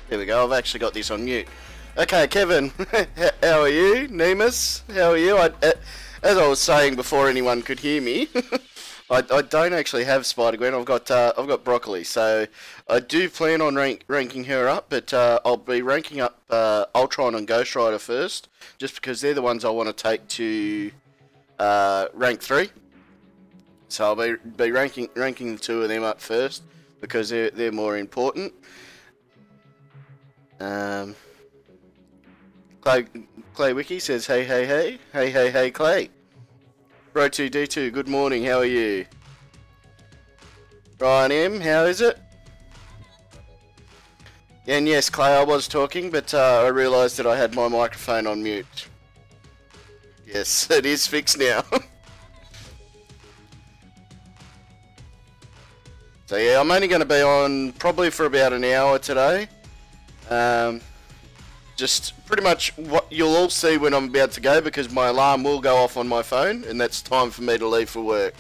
There we go, I've actually got this on mute. Okay, Kevin, how are you? Nemus, how are you? As I was saying before anyone could hear me, I don't actually have Spider-Gwen, I've got Broccoli, so I do plan on ranking her up, but I'll be ranking up Ultron and Ghost Rider first, just because they're the ones I want to take to rank 3. So I'll be ranking the two of them up first, because they're more important. Clay Wiki says hey Clay. Bro2D2, good morning, how are you? Ryan M, how is it? And yes, Clay, I was talking, but I realised that I had my microphone on mute. Yes, it is fixed now. So yeah, I'm only going to be on probably for about an hour today. Just pretty much what you'll all see when I'm about to go, because my alarm will go off on my phone, and that's time for me to leave for work.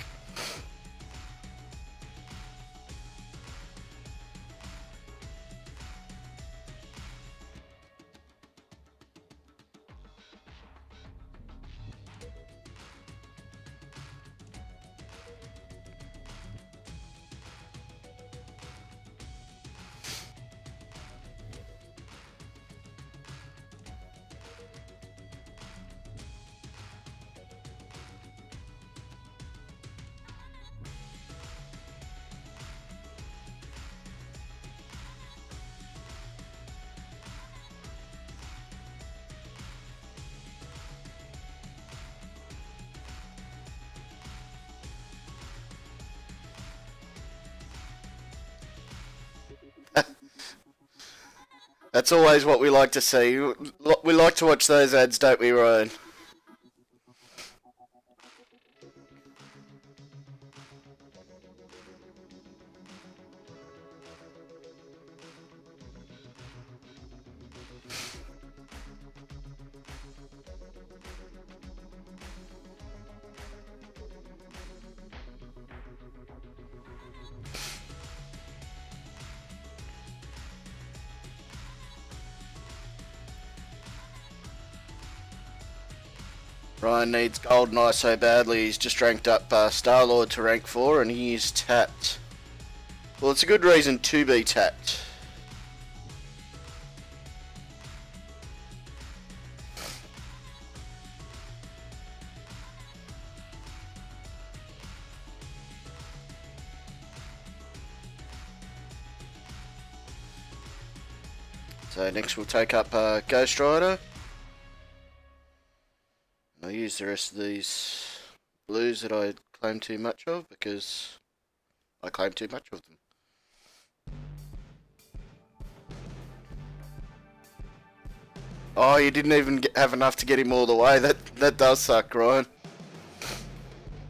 That's always what we like to see. We like to watch those ads, don't we, Ryan? Ryan needs GoldenEye so badly, he's just ranked up Star-Lord to rank 4 and he is tapped. Well, it's a good reason to be tapped. So next we'll take up Ghost Rider. I'll use the rest of these blues that I claim too much of, because I claim too much of them. Oh, you didn't even have enough to get him all the way. That does suck, Ryan.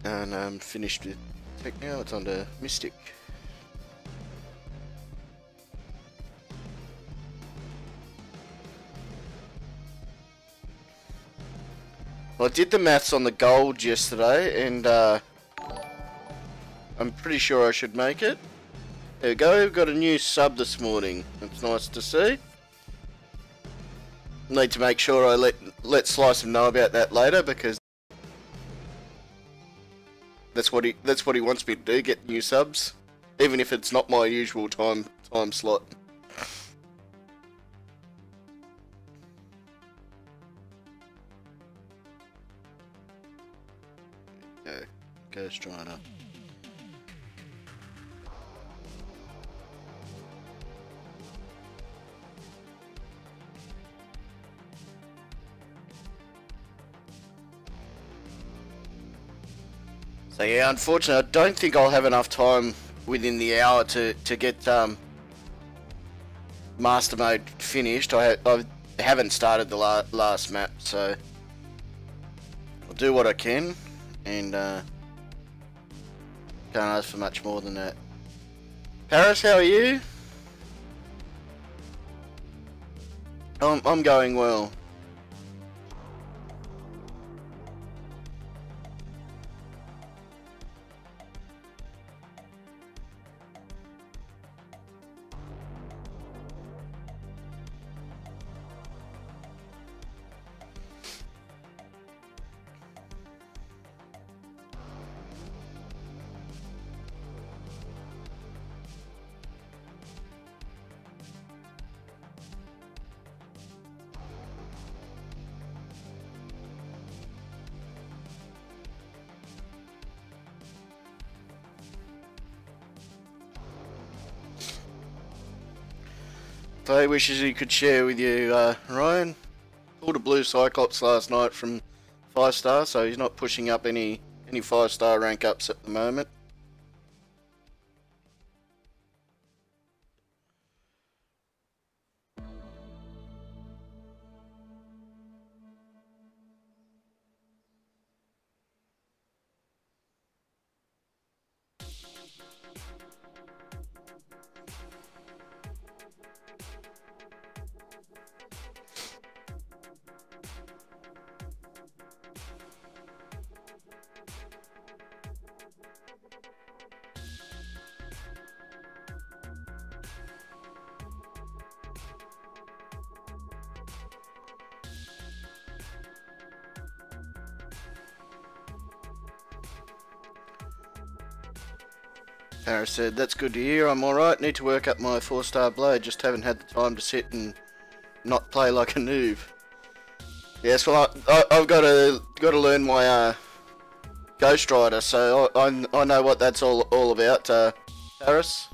And I'm finished with Tech now. It's on to Mystic. Well, I did the maths on the gold yesterday, and I'm pretty sure I should make it. There we go, we've got a new sub this morning. That's nice to see. Need to make sure I let Slice him know about that later, because that's what he wants me to do, get new subs, even if it's not my usual time slot. Ghost Rider. So yeah, unfortunately, I don't think I'll have enough time within the hour to get Master Mode finished. I haven't started the last map, so I'll do what I can, and can't ask for much more than that. Paris, how are you? I'm going well. Play wishes he could share with you, Ryan. Pulled a blue Cyclops last night from 5-star, so he's not pushing up any 5-star rank ups at the moment. Paris said, that's good to hear, I'm alright, need to work up my 4-star blade, just haven't had the time to sit and not play like a noob. Yes, well, I've got to learn my Ghost Rider, so I know what that's all about, Paris.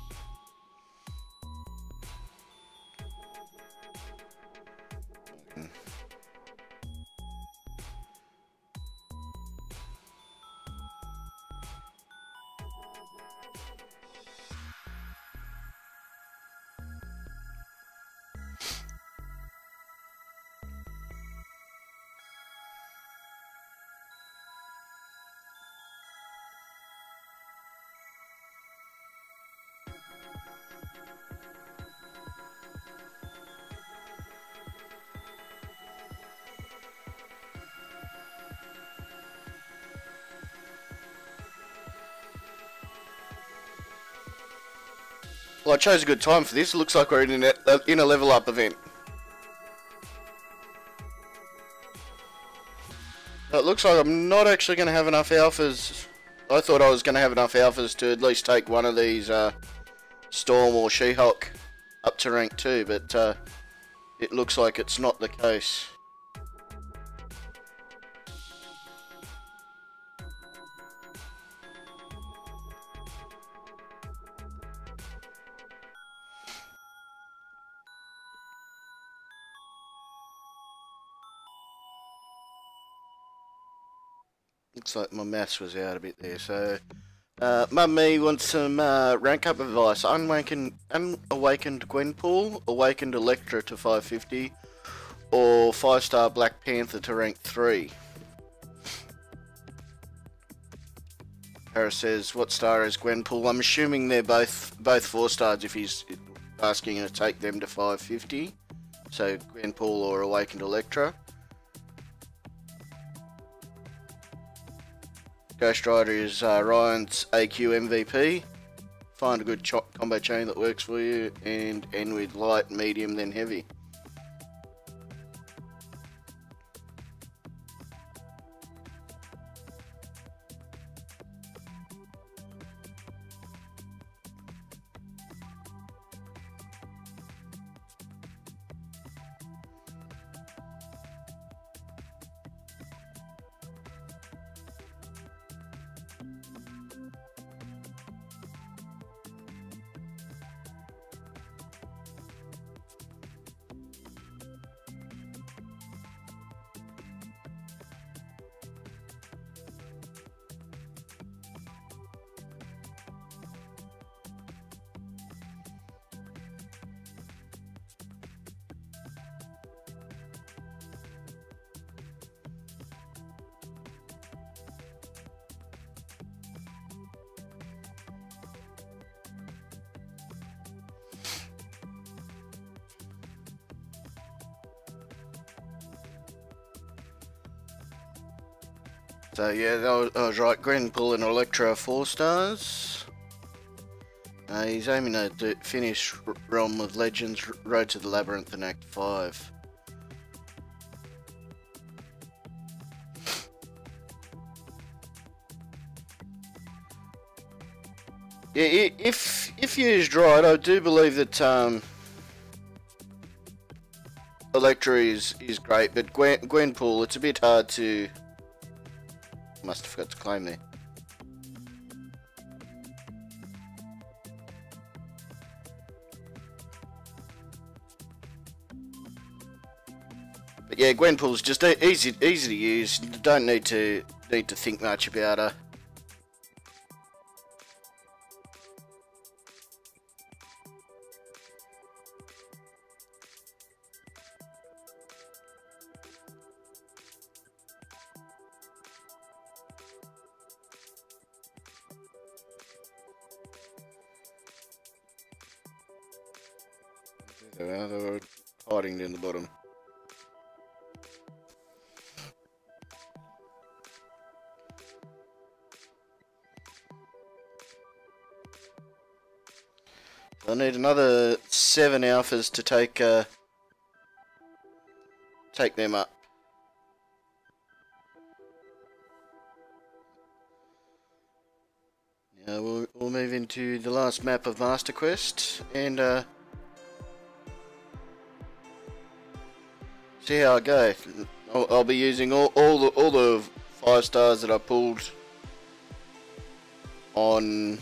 Well, I chose a good time for this. It looks like we're in a level up event. It looks like I'm not actually going to have enough alphas. I thought I was going to have enough alphas to at least take one of these Storm or She-Hulk up to rank 2, but it looks like it's not the case. Looks like my maths was out a bit there, so... Mummy wants some rank up advice. Unawakened Gwenpool, Awakened Electra to 550, or 5-star Black Panther to rank 3. Paris says, what star is Gwenpool? I'm assuming they're both 4-stars if he's asking to take them to 550. So Gwenpool or Awakened Electra. Ghost Rider is Ryan's AQ MVP. Find a good combo chain that works for you and end with light, medium, then heavy. So yeah, I was right. Gwenpool and Electra 4-stars. He's aiming to finish Realm of Legends, Road to the Labyrinth in Act 5. Yeah, if used right, I do believe that Electra is great, but Gwenpool, it's a bit hard to... Must have forgot to claim there. But yeah, Gwenpool's just easy to use. You don't need to think much about her. They're hiding down the bottom. I need another 7 alphas to take them up. Now we'll move into the last map of Master Quest and see how I go. I'll be using all the 5 stars that I pulled on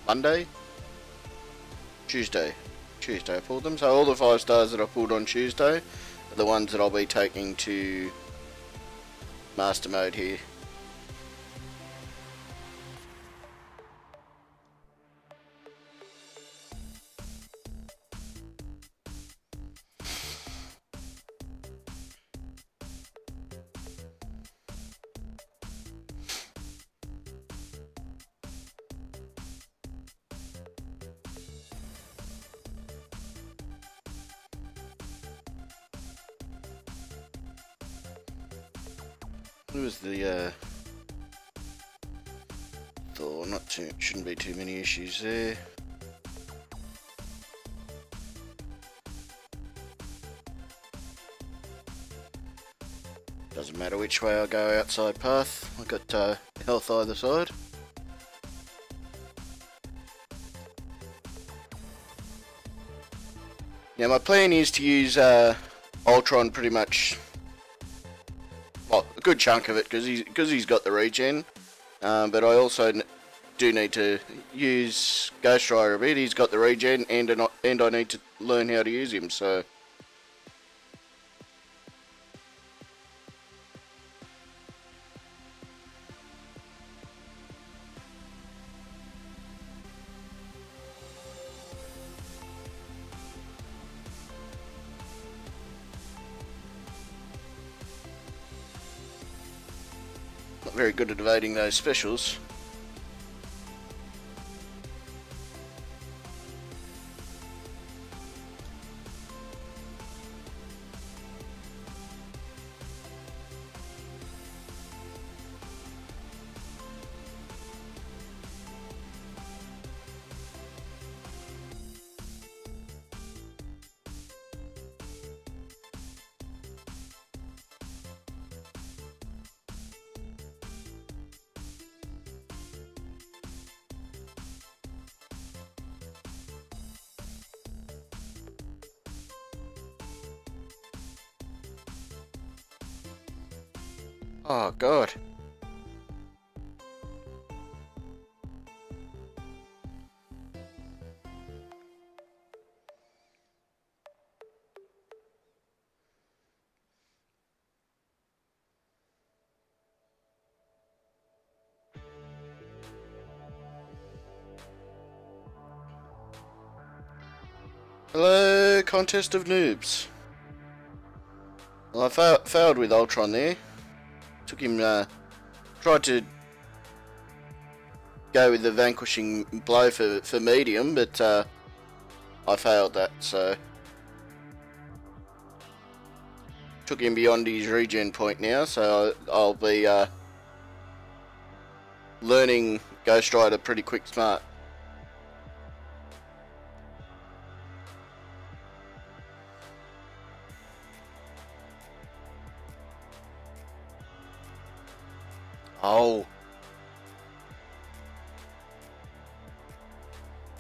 Monday, Tuesday I pulled them. So all the 5 stars that I pulled on Tuesday are the ones that I'll be taking to Master Mode here. It was the shouldn't be too many issues there. Doesn't matter which way I go outside path. I've got health either side. Now my plan is to use Ultron pretty much, well, a good chunk of it because he's got the regen, but I also do need to use Ghost Rider a bit. He's got the regen and I need to learn how to use him, so not very good at evading those specials. Oh god. Hello, contest of noobs. Well, I failed with Ultron there. Took him, tried to go with the vanquishing blow for medium, but I failed that, so took him beyond his regen point now, so I'll be learning Ghost Rider pretty quick smart. Oh.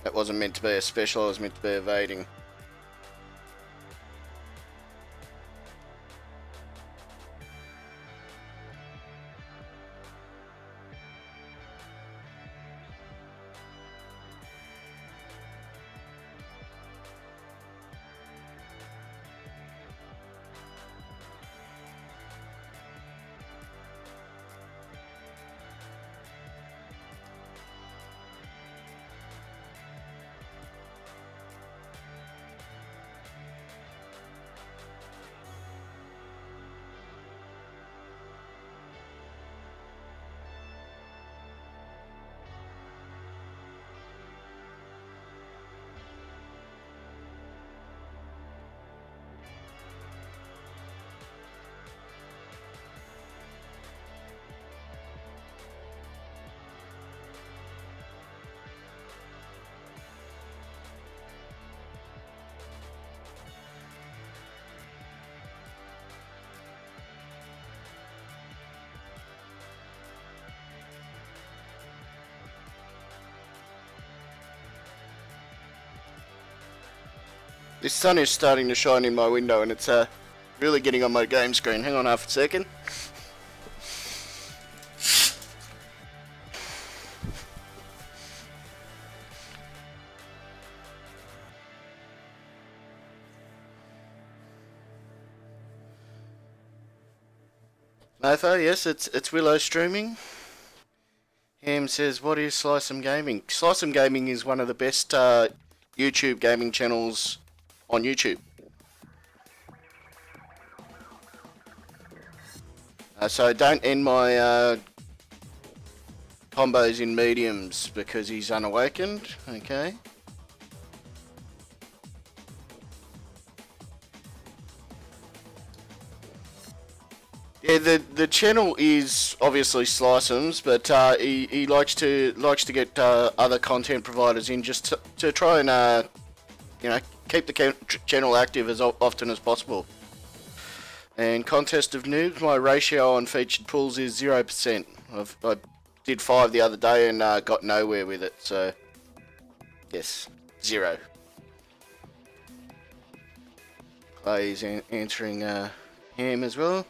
That wasn't meant to be a special, it was meant to be evading. This sun is starting to shine in my window and it's really getting on my game screen. Hang on half a second. Nathan, yes, it's Willow streaming. Ham says, what is SlycemGaming? SlycemGaming is one of the best YouTube gaming channels on YouTube. So don't end my combos in mediums because he's unawakened, okay? Yeah, the channel is obviously Slicems, but he likes to get other content providers in just to try and you know, keep the channel active as often as possible. And Contest of Noobs, my ratio on featured pulls is 0%. I did 5 the other day and got nowhere with it, so yes, 0. Clay's answering Ham as well.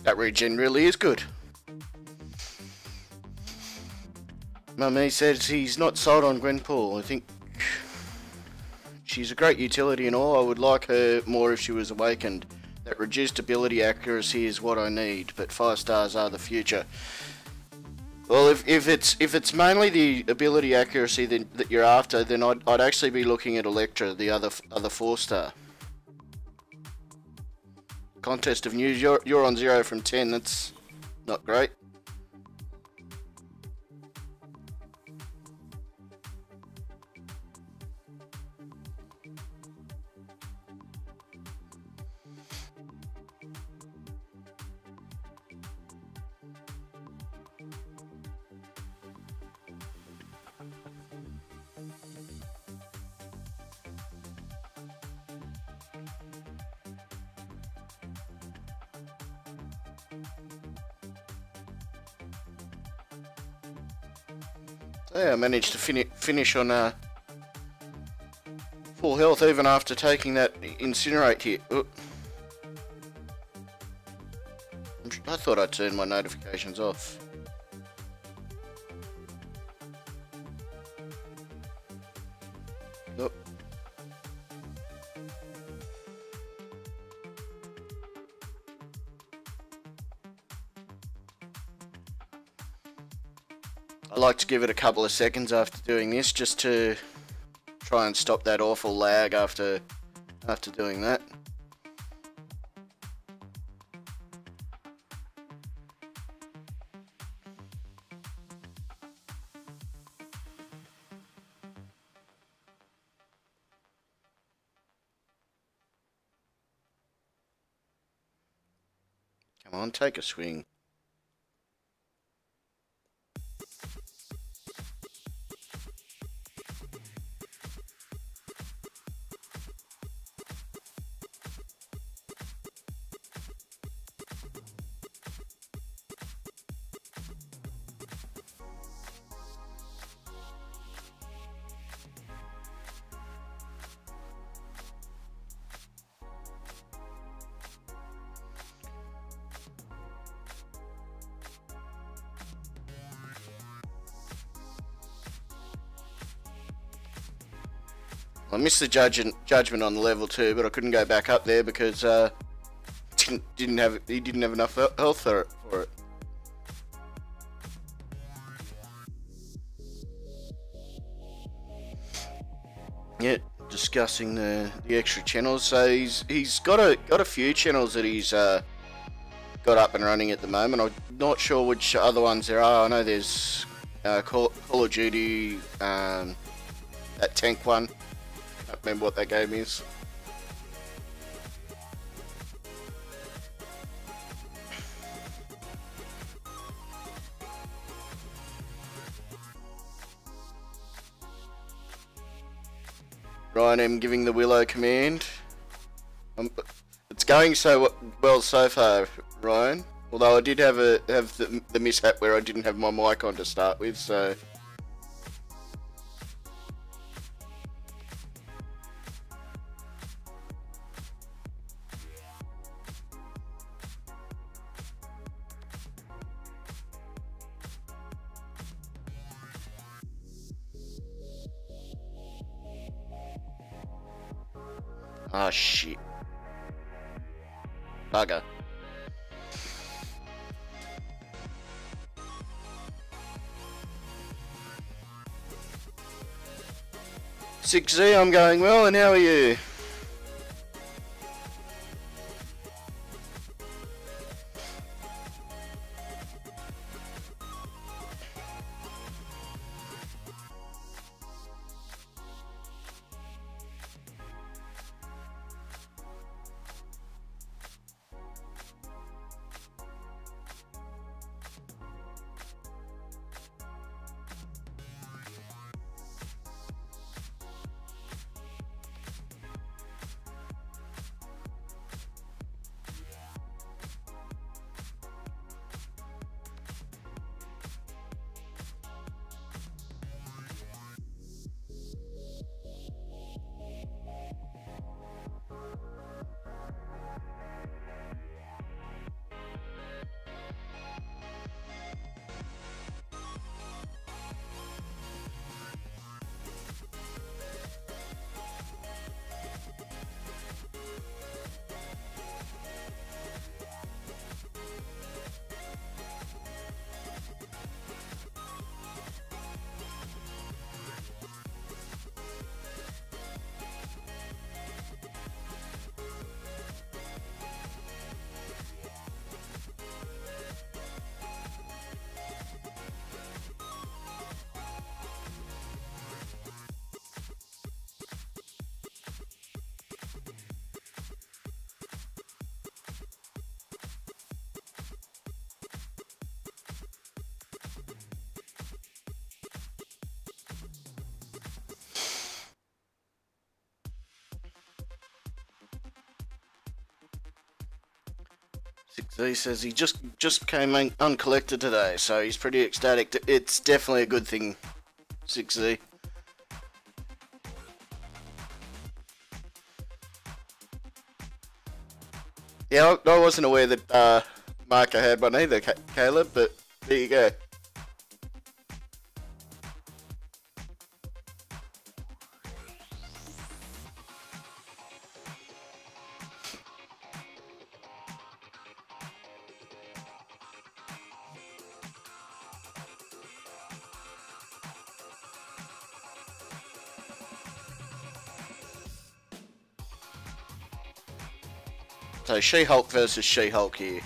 That regen really is good. Mummy says he's not sold on Gwenpool. I think she's a great utility and all. I would like her more if she was awakened. That reduced ability accuracy is what I need, but 5 stars are the future. Well, if it's mainly the ability accuracy that you're after, then I'd actually be looking at Electra, the other 4-star. Contest of News, you're on 0 from 10. That's not great. Yeah, I managed to finish on full health even after taking that incinerate hit. Ooh. I thought I'd turn my notifications off. Nope. I like to give it a couple of seconds after doing this just to try and stop that awful lag after doing that. Come on, take a swing. I missed the judgment on the level 2, but I couldn't go back up there because he didn't have enough health for it. Yeah, discussing the extra channels. So he's got a few channels that he's got up and running at the moment. I'm not sure which other ones there are. I know there's Call of Duty, that tank one. I can't remember what that game is. Ryan M giving the Willow command. It's going so well so far, Ryan. Although I did have the mishap where I didn't have my mic on to start with, so. Ah, shit. Bugger. SlycemGaming, I'm going well, and how are you? SlycemGaming says he just came uncollected today, so he's pretty ecstatic. It's definitely a good thing, SlycemGaming. Yeah, I wasn't aware that Marco had one either, Caleb, but there you go. So She-Hulk versus She-Hulk here.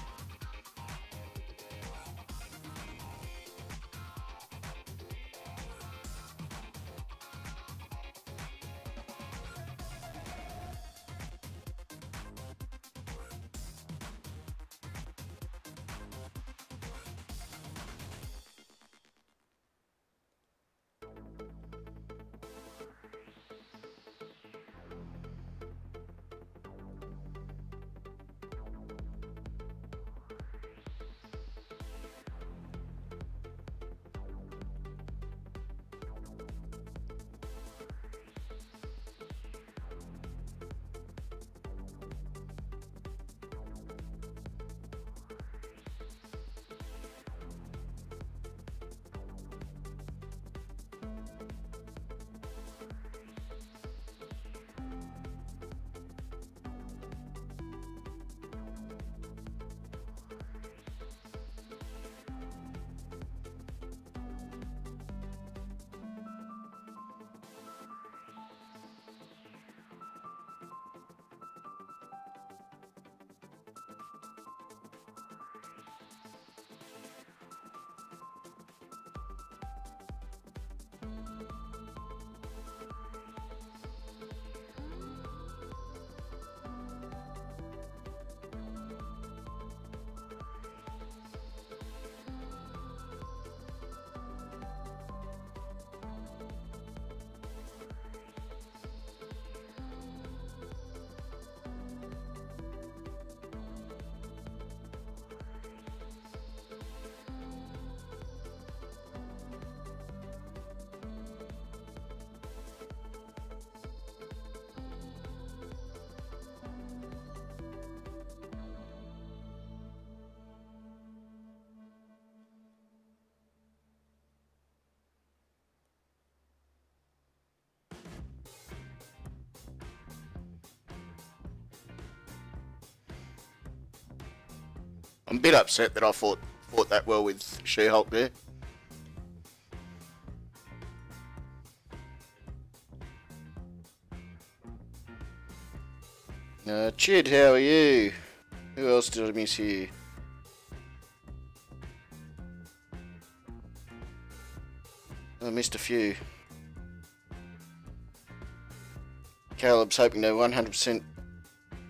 I'm a bit upset that I fought that well with She-Hulk there. Chid, how are you? Who else did I miss here? I missed a few. Caleb's hoping to 100%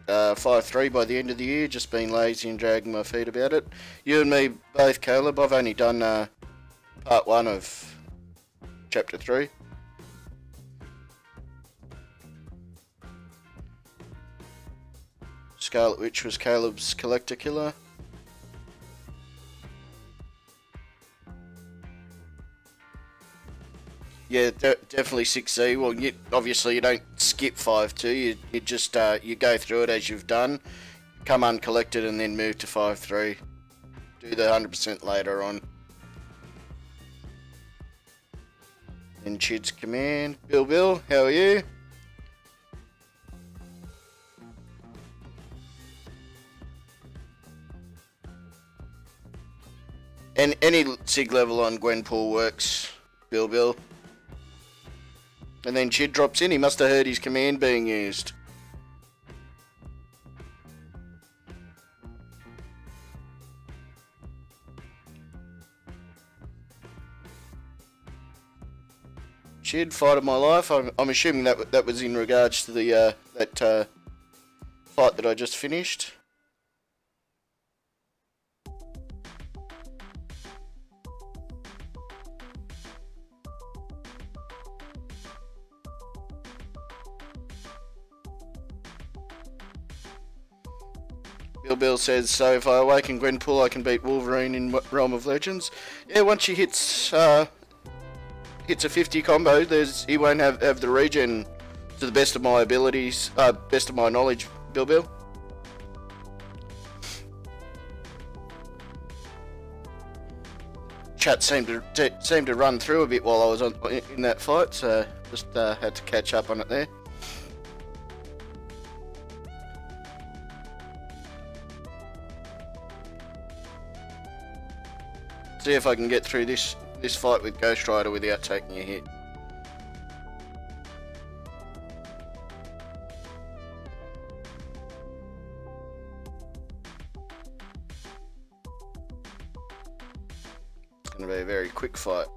5-3 by the end of the year. Just being lazy and dragging my feet about it. You and me both, Caleb. I've only done part 1 of chapter 3. Scarlet Witch was Caleb's collector killer. Yeah, definitely 6C. Well, obviously you don't skip 5-2. You just you go through it as you've done, come uncollected, and then move to 5-3. Do the 100% later on. Then Chid's command. Bill, how are you? And any SIG level on Gwenpool works, Bill. And then Chid drops in. He must have heard his command being used. Chid, fight of my life. I'm assuming that was in regards to the that fight that I just finished. Bill says, so if I awaken Gwenpool, I can beat Wolverine in Realm of Legends. Yeah, once she hits a 50 combo, he won't have the regen to the best of my abilities, best of my knowledge, Bill. Chat seemed to run through a bit while I was in that fight, so just had to catch up on it there. See if I can get through this fight with Ghost Rider without taking a hit. It's going to be a very quick fight.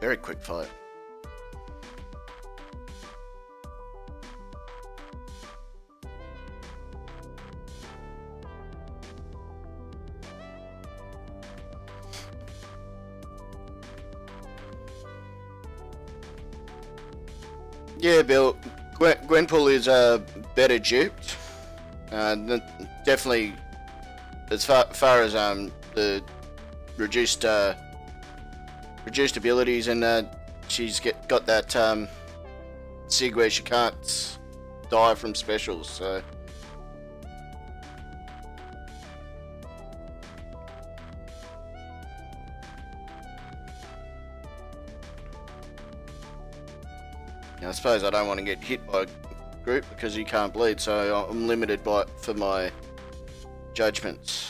Very quick fight. Yeah, Bill. Gwenpool is better duped. Definitely, as far as the reduced abilities, and she's got that SIG where she can't die from specials, so now, I suppose I don't want to get hit by a group because he can't bleed, so I'm limited for my judgments.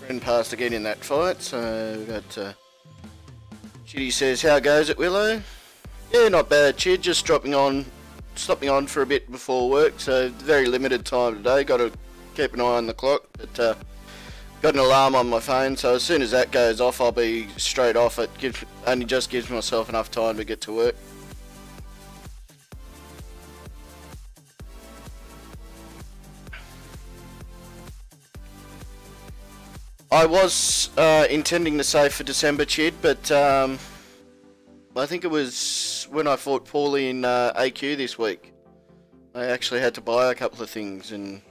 Ran past again in that fight, so we got Chitty says, how goes it, Willow? Yeah, not bad, Chid, just stopping on for a bit before work, so very limited time today, got to keep an eye on the clock, but got an alarm on my phone, so as soon as that goes off, I'll be straight off. It only just gives myself enough time to get to work. I was intending to save for December, Chid, but I think it was when I fought Paulie in AQ this week. I actually had to buy a couple of things, and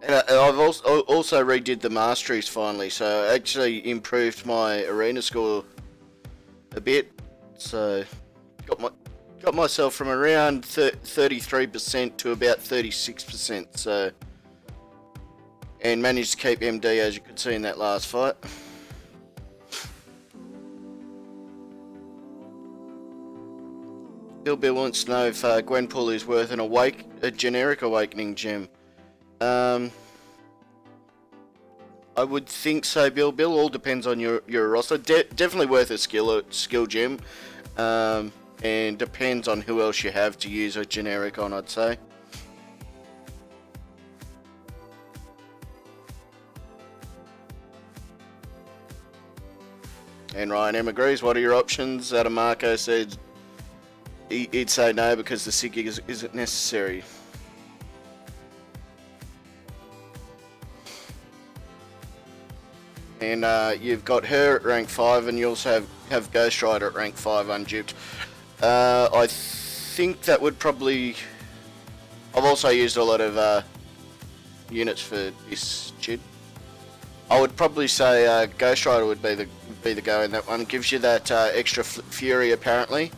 I've also redid the Masteries finally, so I actually improved my arena score a bit. So got myself from around 33% to about 36%. So. And managed to keep MD, as you could see in that last fight. Bill wants to know if Gwenpool is worth a generic awakening gem. I would think so, Bill. All depends on your roster. Definitely worth a skill gem, and depends on who else you have to use a generic on, I'd say. And Ryan M agrees. What are your options? Adam Marco said he'd say no because the SIG isn't necessary. And you've got her at rank 5, and you also have Ghost Rider at rank 5 unduped. I think that would probably... I've also used a lot of units for this Chid. I would probably say Ghost Rider would be the go in that one. Gives you that extra fury apparently.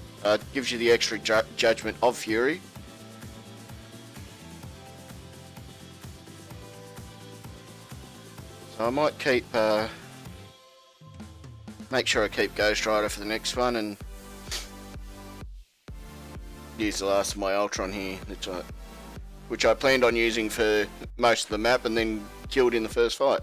Gives you the extra judgment of fury. So I might keep make sure I keep Ghost Rider for the next one and use the last of my Ultron here, which I planned on using for most of the map and then killed in the first fight.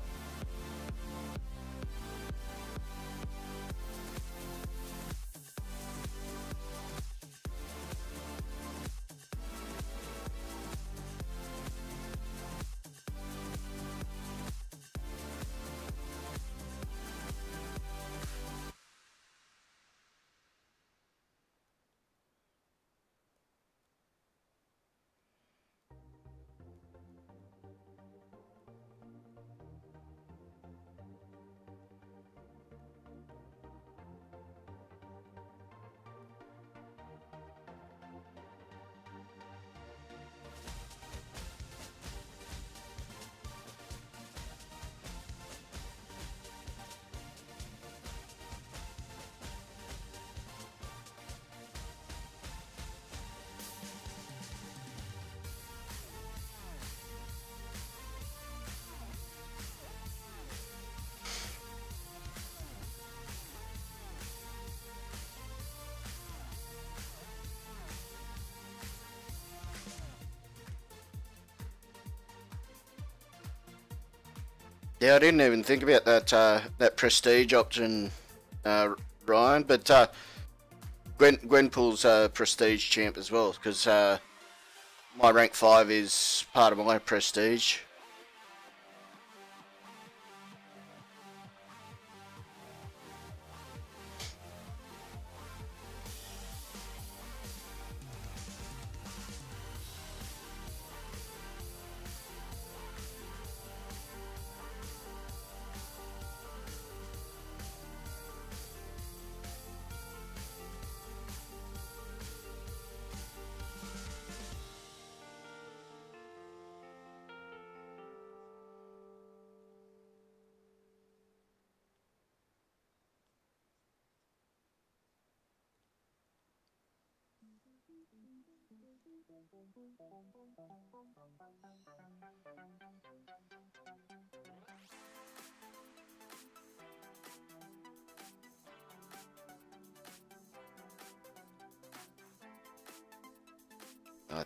Yeah, I didn't even think about that that prestige option, Ryan. But Gwenpool's prestige champ as well, because my rank 5 is part of my prestige.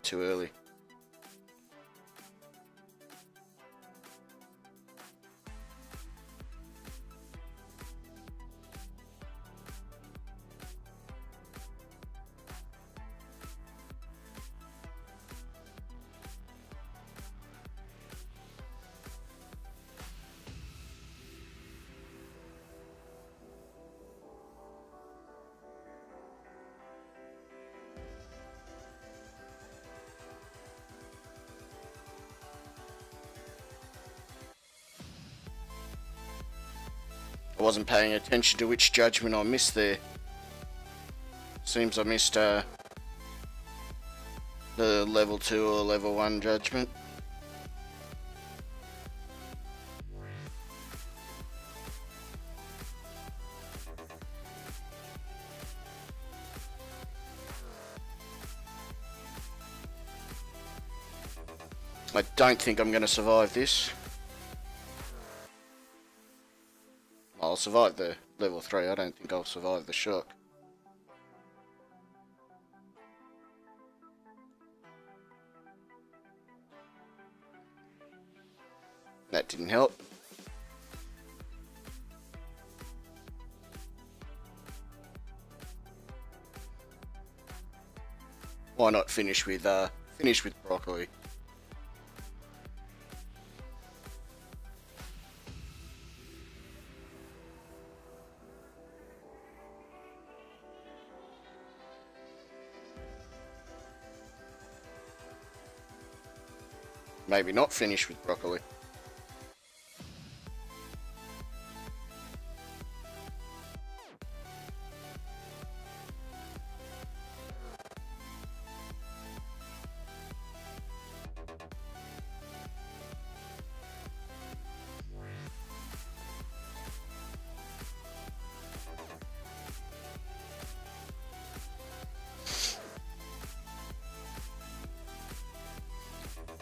Too early. I wasn't paying attention to which judgment I missed there. Seems I missed the level 2 or level 1 judgment. I don't think I'm going to survive this. I'll survive the level 3, I don't think I'll survive the shock. That didn't help. Why not finish with broccoli? Maybe not finish with broccoli.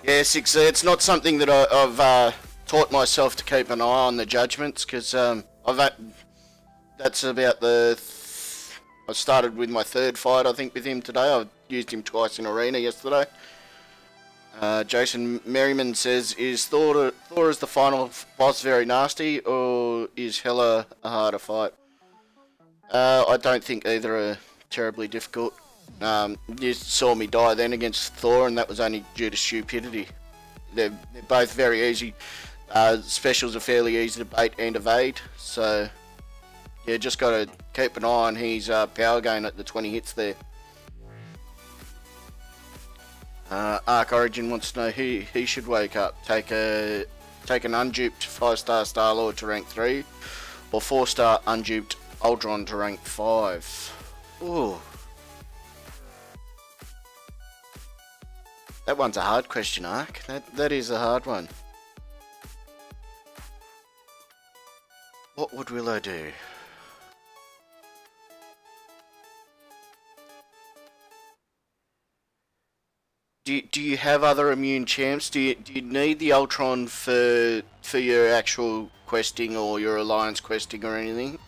Yeah, 6, it's not something that I've taught myself to keep an eye on the judgments, because that's about I started with my 3rd fight, I think, with him today. I used him twice in arena yesterday. Jason Merriman says, is Thor as the final boss very nasty, or is Hela a harder fight? I don't think either are terribly difficult. You saw me die then against Thor, and that was only due to stupidity. They're both very easy. Specials are fairly easy to bait and evade, so yeah, just got to keep an eye on his power gain at the 20 hits there. Arc Origin wants to know who he should wake up. Take an unduped 5-star Star-Lord to rank 3, or 4-star unduped Ultron to rank 5. Ooh. That one's a hard question, Ark. That is a hard one. What would Willow do? Do you have other immune champs? Do you need the Ultron for your actual questing or your alliance questing or anything?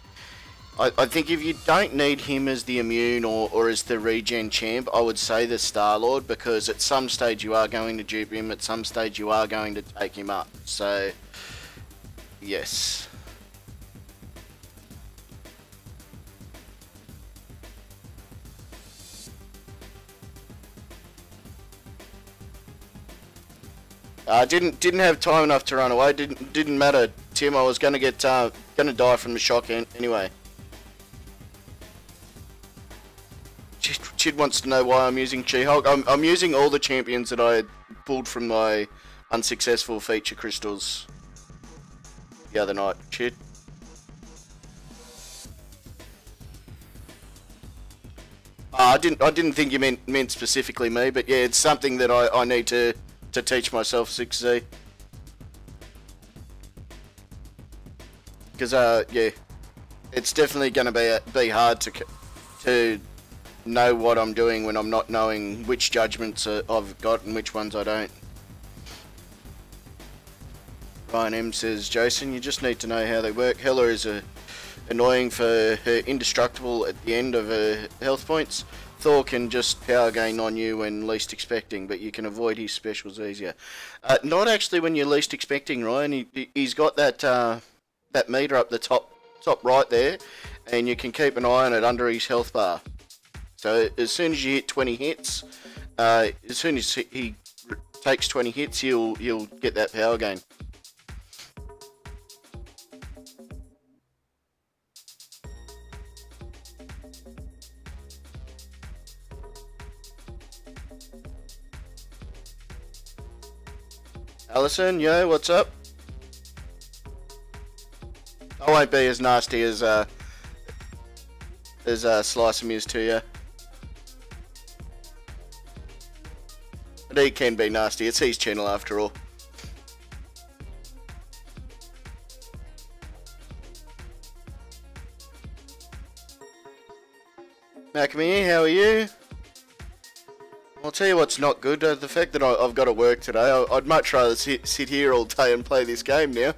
I think if you don't need him as the immune or as the regen champ, I would say the Star-Lord, because at some stage you are going to dupe him, at some stage you are going to take him up. So, yes. Didn't have time enough to run away. Didn't matter, Tim. I was gonna die from the shock anyway. Chid wants to know why I'm using She-Hulk. I'm using all the champions that I pulled from my unsuccessful feature crystals the other night. Chid. I didn't think you meant specifically me, but yeah, it's something that I need to teach myself, 6Z. Because yeah, it's definitely going to be hard to know what I'm doing when I'm not knowing which judgments I've got and which ones I don't. Ryan M says, Jason, you just need to know how they work. Hela is annoying for her indestructible at the end of her health points. Thor can just power gain on you when least expecting, but you can avoid his specials easier. Not actually when you're least expecting, Ryan. He's got that that meter up the top right there, and you can keep an eye on it under his health bar. So as soon as you hit 20 hits, as soon as he takes 20 hits, you'll get that power gain. Allison, yo, what's up? I won't be as nasty as Slicem is to you. But he can be nasty. It's his channel after all. Macamee, how are you? I'll tell you what's not good. The fact that I've got to work today. I'd much rather sit here all day and play this game now.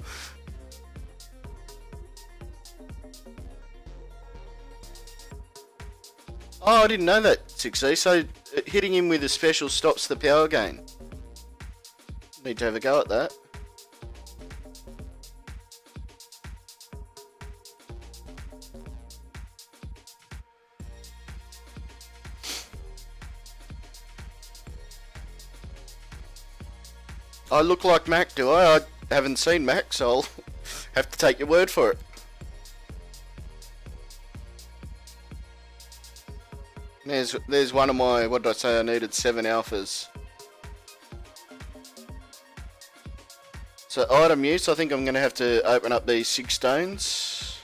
Oh, I didn't know that, 6E. So hitting him with a special stops the power gain. Need to have a go at that. I look like Mac, do I? I haven't seen Mac, so I'll have to take your word for it. There's one of my, what did I say, I needed 7 alphas. So item use, I think I'm going to have to open up these 6 stones.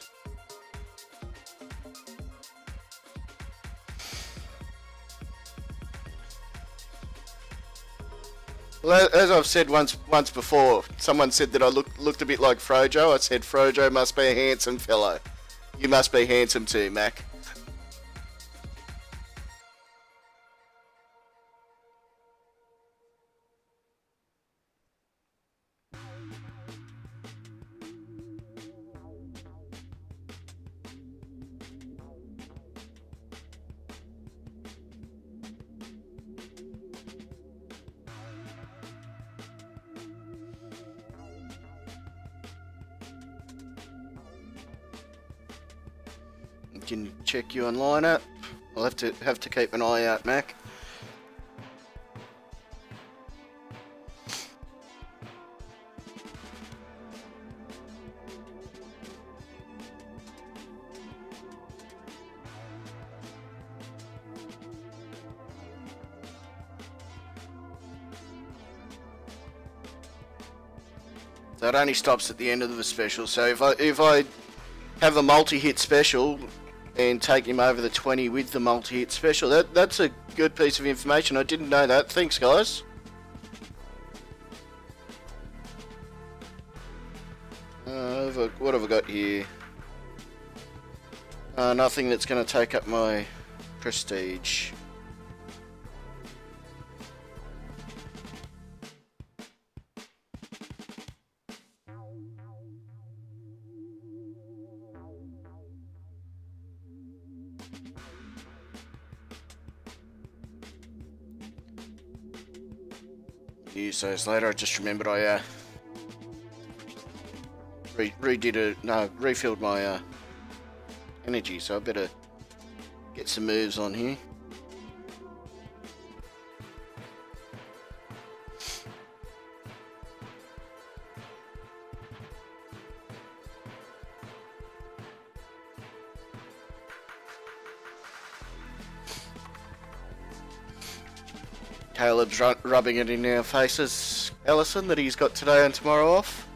Well, as I've said once before, someone said that I looked a bit like Frojo. I said Frojo must be a handsome fellow. You must be handsome too, Mac. Can check you online app. I'll have to keep an eye out, Mac. So it only stops at the end of the special. So if I have a multi-hit special and take him over the 20 with the multi-hit special, that's a good piece of information. I didn't know that. Thanks, guys. What have I got here? Nothing that's going to take up my prestige. Use those later. I just remembered I refilled my energy, so I better get some moves on here. Caleb's rubbing it in our faces, Ellison, that he's got today and tomorrow off.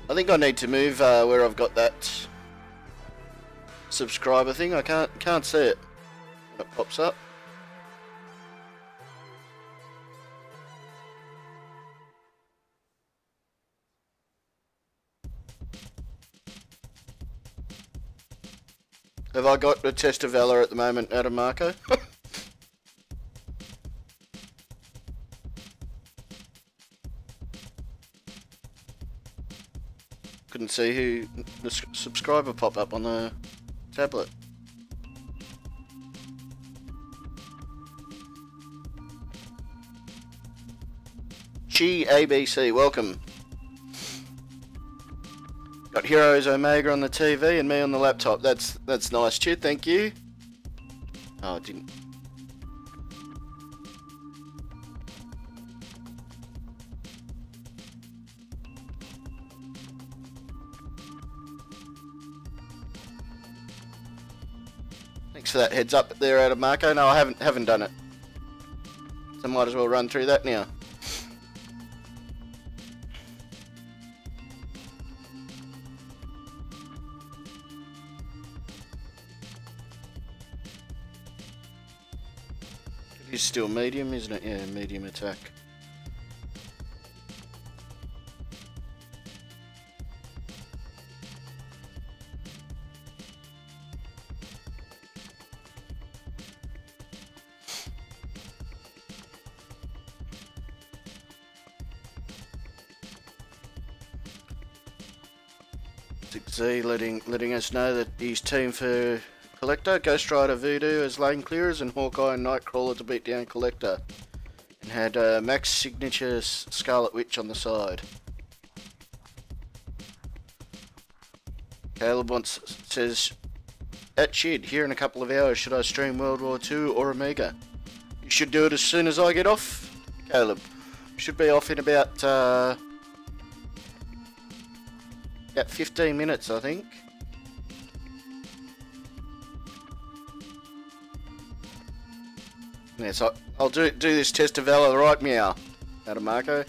I think I need to move where I've got that subscriber thing. I can't see it when it pops up. Have I got a test of valor at the moment, Adam Marco? Couldn't see who the subscriber pop up on the tablet. Chi ABC, welcome. Got Heroes Omega on the TV and me on the laptop. That's nice, Chid. Thank you. Oh, it didn't. Thanks for that heads up there, Adam Marco. No, I haven't done it. So I might as well run through that now. He's still medium, isn't it? Yeah, medium attack. Z letting us know that he's team for Collector, Ghost Rider Voodoo as lane clearers, and Hawkeye and Nightcrawler to beat down Collector. And had Max signature Scarlet Witch on the side. Caleb says, at Chid, here in a couple of hours, should I stream World War II or Omega? You should do it as soon as I get off, Caleb. Should be off in about 15 minutes, I think. Yes, I'll do this test of Valor, right, meow, out of Marco.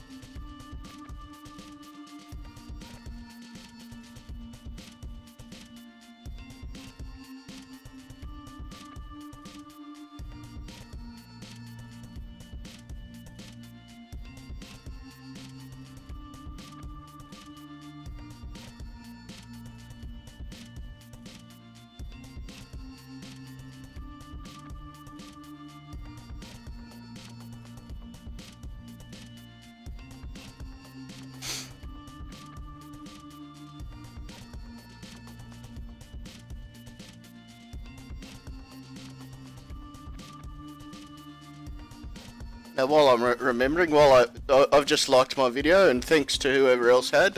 Now, while I'm remembering, while I've just liked my video, and thanks to whoever else had,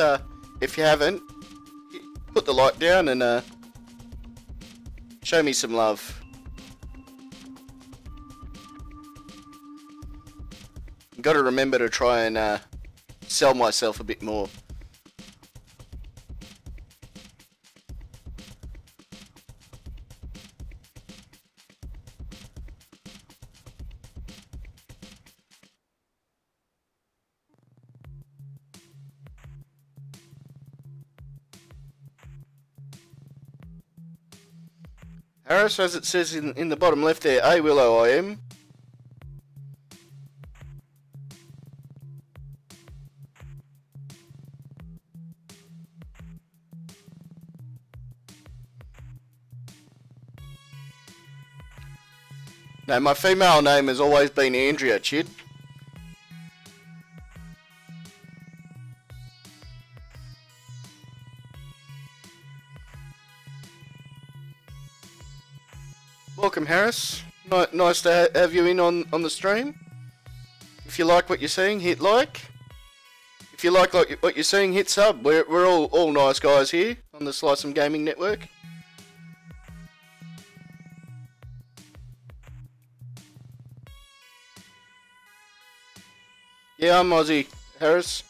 if you haven't, put the like down and show me some love. Got to remember to try and sell myself a bit more. Harris, as it says in the bottom left there, A.Willo I am. No, my female name has always been Andrea, Chid. Welcome, Harris. Nice to have you in on the stream. If you like what you're seeing, hit like. If you like what you're seeing, hit sub. We're all nice guys here on the SlycemGaming network. Yeah, I'm Aussie, Harris.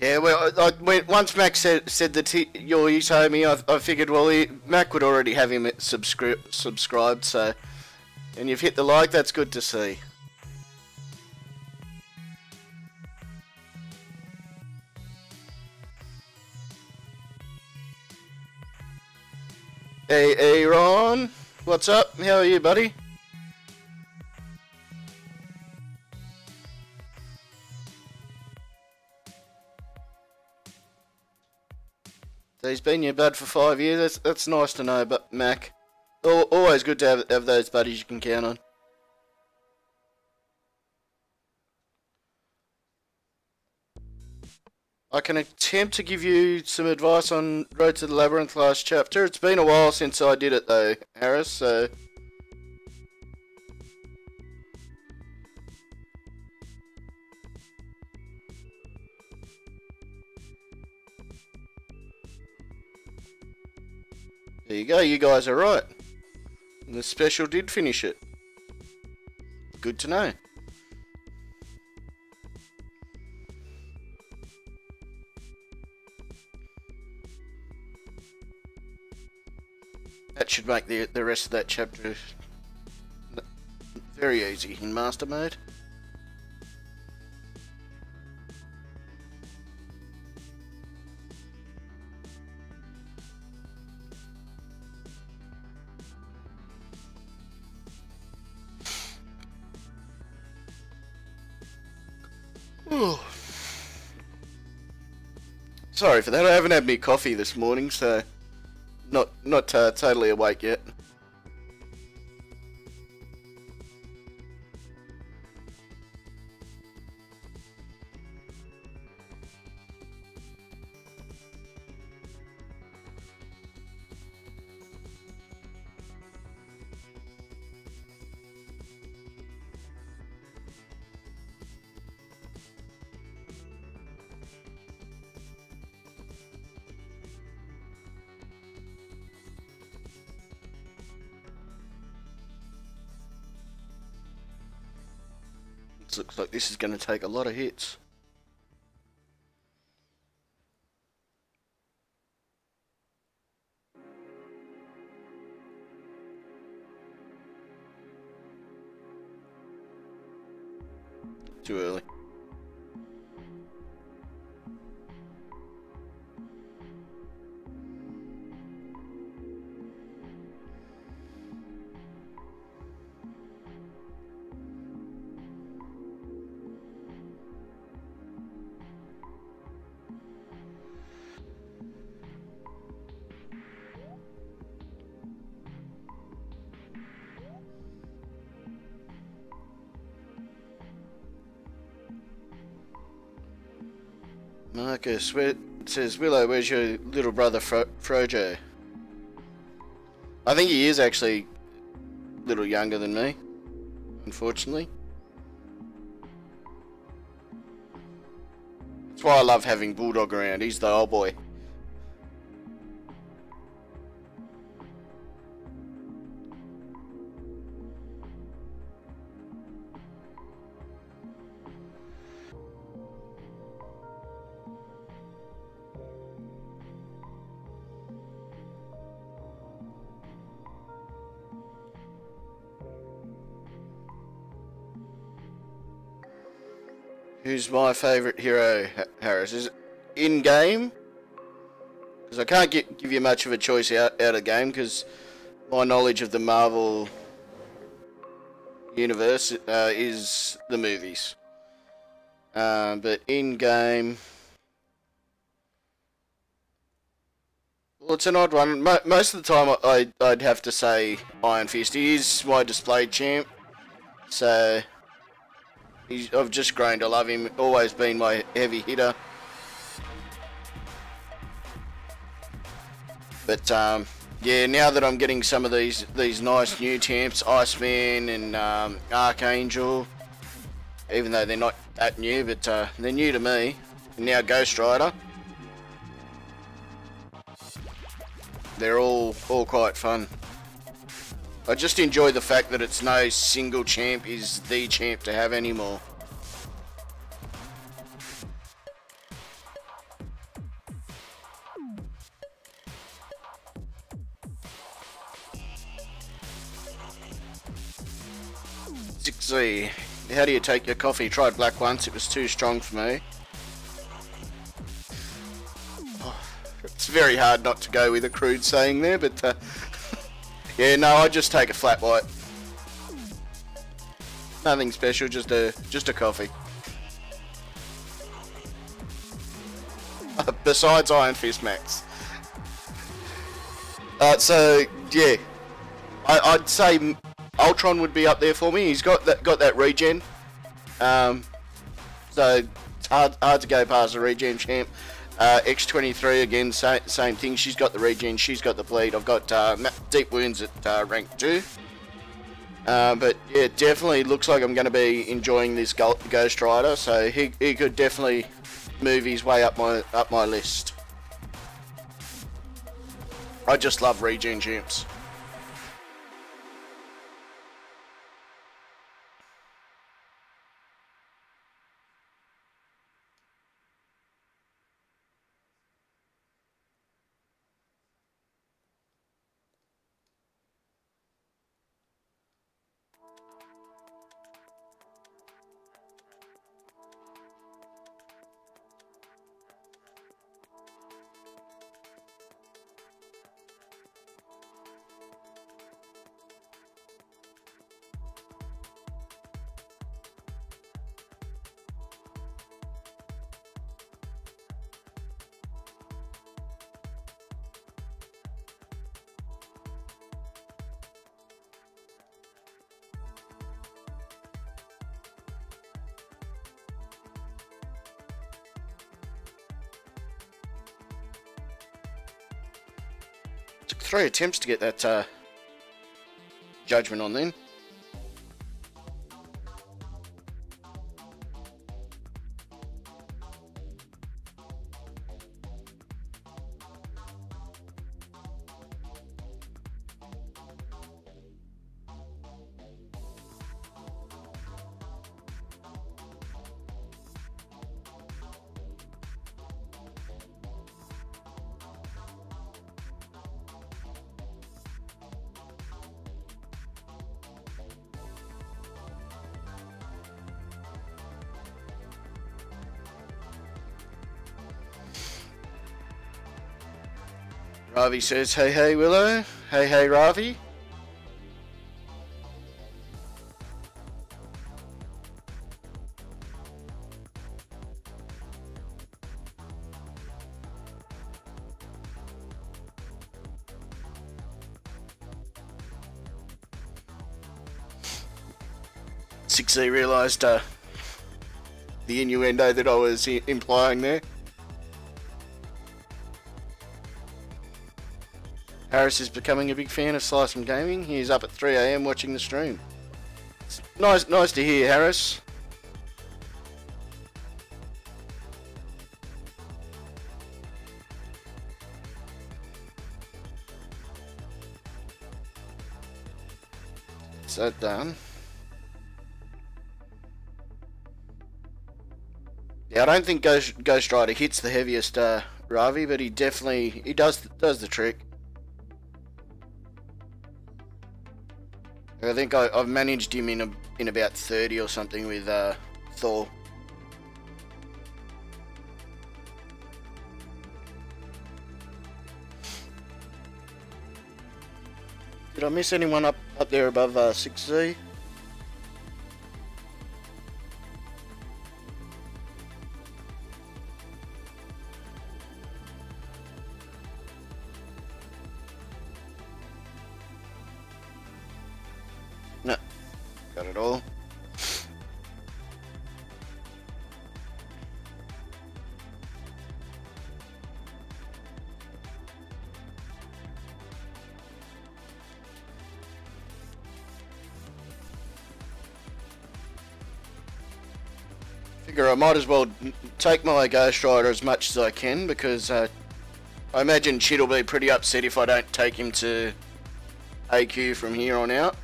Yeah, well, once Mac said that you're his homie, I figured, well, Mac would already have him subscribed, so... And you've hit the like, that's good to see. Hey, Ron, what's up? How are you, buddy? So he's been your bud for 5 years. That's nice to know, but Mac, always good to have those buddies you can count on. I can attempt to give you some advice on Road to the Labyrinth last chapter. It's been a while since I did it though, Harris, so... There you go, you guys are right. And the special did finish it. Good to know. That should make the rest of that chapter very easy in master mode. Sorry for that, I haven't had me coffee this morning, so not totally awake yet. Looks like this is going to take a lot of hits. Too early. Marcus, it says, Willow, where's your little brother Frojo? I think he is actually a little younger than me, unfortunately. That's why I love having Bulldog around, he's the old boy. Who's my favourite hero, Harris? Is it in-game? Because I can't give you much of a choice out of game, because my knowledge of the Marvel universe is the movies. But in-game... Well, it's an odd one. Most of the time I'd have to say Iron Fist. He is my displayed champ, so... I've just grown to love him, always been my heavy hitter. But yeah, now that I'm getting some of these nice new champs, Iceman and Archangel, even though they're not that new, but they're new to me. And now Ghost Rider. They're all quite fun. I just enjoy the fact that it's no single champ is the champ to have anymore. Sixty. How do you take your coffee? Tried black once, it was too strong for me. It's very hard not to go with a crude saying there, but yeah, no, I just take a flat white. Nothing special, just a coffee. Besides Iron Fist Max. So yeah, I'd say Ultron would be up there for me. He's got that regen. So it's hard to go past the regen champ. X23 again, same thing. She's got the regen, she's got the bleed. I've got deep wounds at rank 2. But yeah, definitely looks like I'm going to be enjoying this Ghost Rider. So he could definitely move his way up my list. I just love regen champs. Took 3 attempts to get that judgment on then. Ravi says, hey, hey, Willow. Hey, hey, Ravi. Sixy realised the innuendo that I was implying there. Harris is becoming a big fan of SlycemGaming. He's up at 3 AM watching the stream. It's nice to hear, Harris. Is that done? Yeah, I don't think Ghost Rider hits the heaviest Ravi, but he does the trick. I think I've managed him in about 30 or something with Thor. Did I miss anyone up there above 6Z? No, got it all. Figure I might as well take my Ghost Rider as much as I can, because I imagine Chid will be pretty upset if I don't take him to AQ from here on out.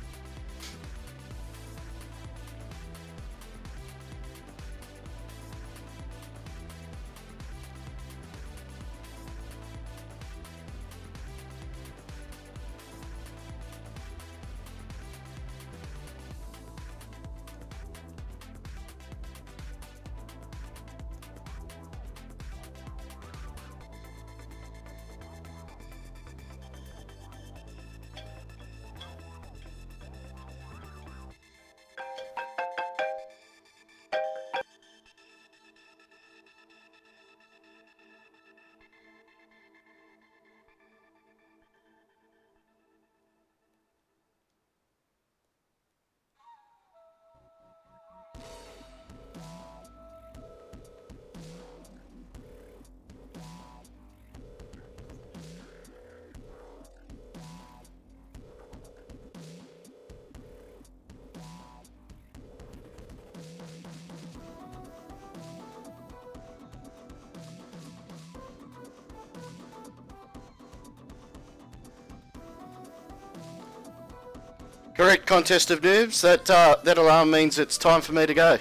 Correct, contest of noobs. That alarm means it's time for me to go.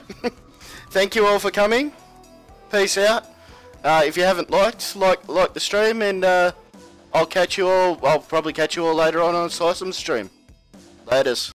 Thank you all for coming. Peace out. If you haven't liked the stream, and I'll catch you all. I'll probably catch you all later on Slycem's stream. Laters.